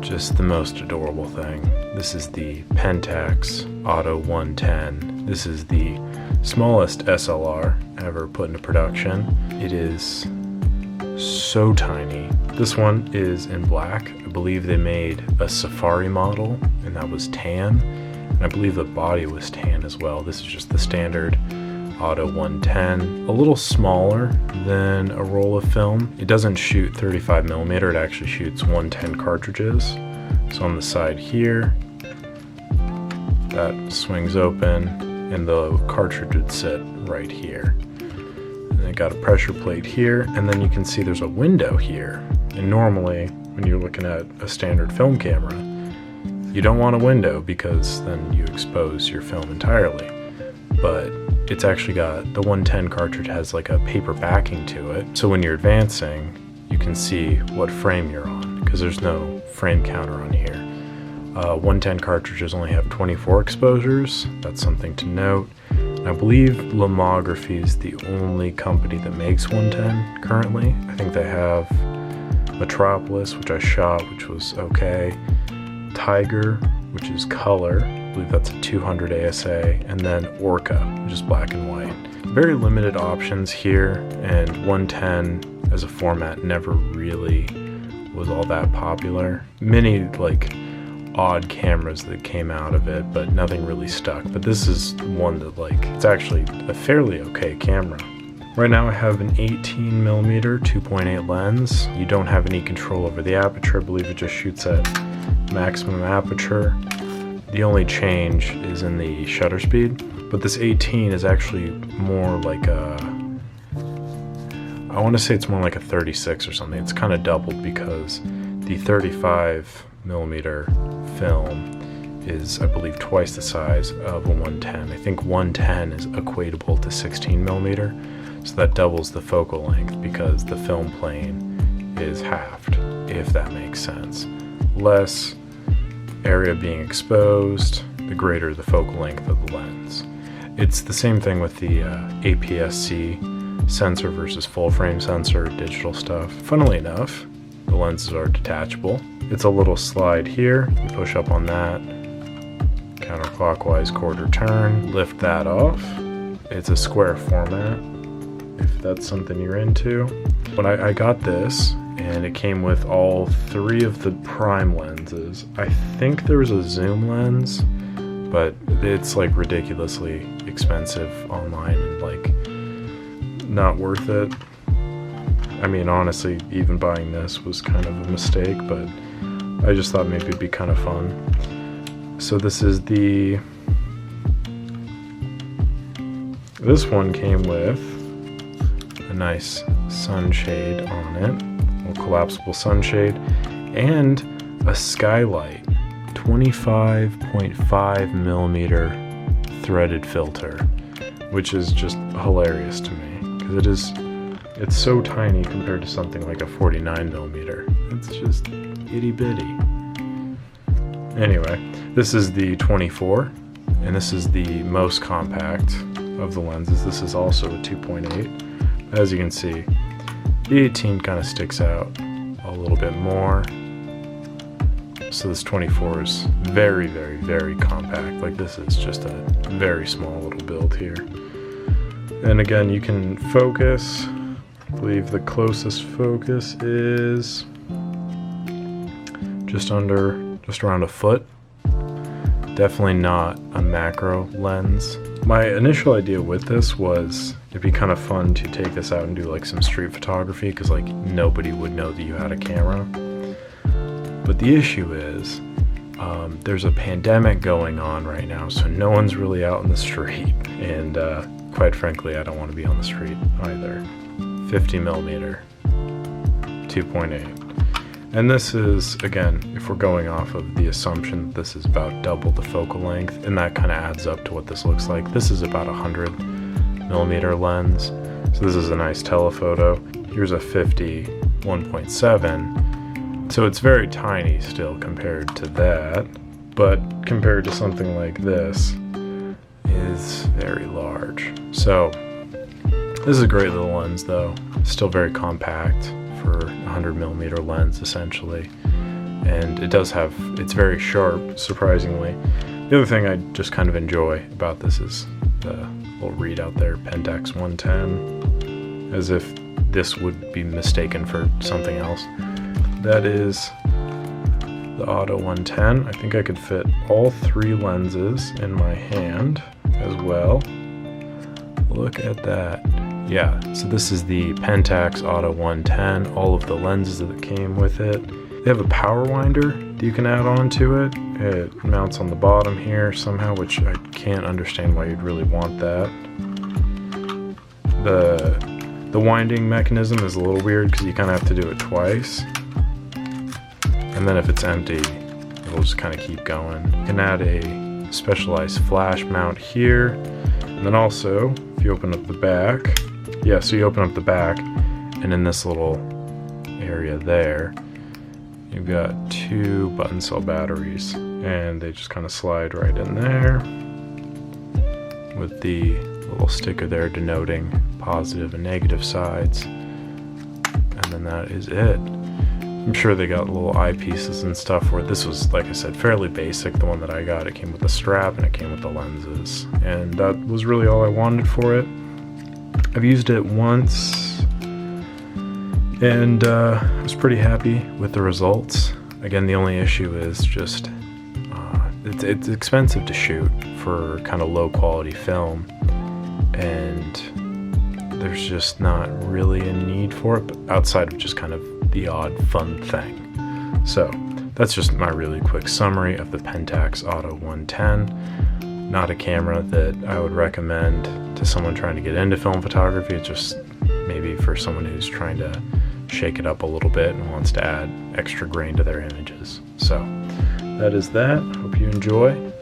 just the most adorable thing. This is the Pentax Auto 110. This is the smallest SLR ever put into production. It is so tiny. This one is in black. I believe they made a Safari model, and that was tan. And I believe the body was tan as well. This is just the standard Auto 110, a little smaller than a roll of film. It doesn't shoot 35mm, it actually shoots 110 cartridges. So on the side here, that swings open and the cartridge would sit right here. And it got a pressure plate here, and then you can see there's a window here. And normally when you're looking at a standard film camera, you don't want a window because then you expose your film entirely. But it's actually got, the 110 cartridge has like a paper backing to it. So when you're advancing, you can see what frame you're on because there's no frame counter on here. 110 cartridges only have 24 exposures. That's something to note. And I believe Lomography is the only company that makes 110 currently. I think they have Metropolis, which I shot, which was okay. Tiger, which is color. I believe that's a 200 ASA, and then Orca, which is black and white. Very limited options here, and 110 as a format never really was all that popular. Many like odd cameras that came out of it, but nothing really stuck. But this is one that like, it's actually a fairly okay camera. Right now I have an 18mm 2.8 lens. You don't have any control over the aperture. I believe it just shoots at maximum aperture. The only change is in the shutter speed, but this 18 is actually more like a, I want to say it's more like a 36 or something. It's kind of doubled because the 35mm film is, I believe, twice the size of a 110. I think 110 is equatable to 16mm, so that doubles the focal length because the film plane is halved, if that makes sense. Less area being exposed, the greater the focal length of the lens. It's the same thing with the APS-C sensor versus full frame sensor, digital stuff. Funnily enough, the lenses are detachable. It's a little slide here, you push up on that, counterclockwise quarter turn, lift that off. It's a square format, if that's something you're into. When I got this, and it came with all three of the prime lenses. I think there was a zoom lens, but it's like ridiculously expensive online and like not worth it. I mean, honestly, even buying this was kind of a mistake, but I just thought maybe it'd be kind of fun. So this is the, this one came with a nice sunshade on it. Collapsible Sun Shade, and a skylight 25.5mm threaded filter, which is just hilarious to me because it's so tiny compared to something like a 49mm. It's just itty bitty. Anyway, this is the 24, and this is the most compact of the lenses. This is also a 2.8. As you can see, the 18 kind of sticks out a little bit more. So this 24 is very, very, very compact. Like this is just a very small little build here. And again, you can focus. I believe the closest focus is just around a foot. Definitely not a macro lens. My initial idea with this was it'd be kind of fun to take this out and do like some street photography because like nobody would know that you had a camera. But the issue is there's a pandemic going on right now, so no one's really out in the street. And quite frankly, I don't want to be on the street either. 50mm 2.8. And this is, again, if we're going off of the assumption that this is about double the focal length, and that kind of adds up to what this looks like. This is about a 100mm lens. So this is a nice telephoto. Here's a 50 1.7. So it's very tiny still compared to that, but compared to something like this is very large. So this is a great little lens though. Still very compact for a 100mm lens essentially. and it's very sharp, surprisingly. The other thing I just kind of enjoy about this is the little readout there, Pentax 110, as if this would be mistaken for something else. That is the Auto 110. I think I could fit all 3 lenses in my hand as well. Look at that. Yeah, so this is the Pentax Auto 110, all of the lenses that came with it. They have a power winder that you can add on to it. It mounts on the bottom here somehow, which I can't understand why you'd really want that. The winding mechanism is a little weird because you kind of have to do it twice. And then if it's empty, it'll just kind of keep going. You can add a specialized flash mount here. And then also, if you open up the back, yeah, so you open up the back, and in this little area there, you've got 2 button cell batteries, and they just kind of slide right in there with the little sticker there denoting positive and negative sides. And then that is it. I'm sure they got little eyepieces and stuff where this was, like I said, fairly basic. The one that I got, it came with a strap and it came with the lenses, and that was really all I wanted for it. I've used it once, and I was pretty happy with the results. Again, the only issue is just it's expensive to shoot for kind of low quality film, and there's just not really a need for it, but outside of just kind of the odd fun thing. So that's just my really quick summary of the Pentax Auto 110. Not a camera that I would recommend to someone trying to get into film photography. It's just maybe for someone who's trying to shake it up a little bit and wants to add extra grain to their images. So that is that. Hope you enjoy.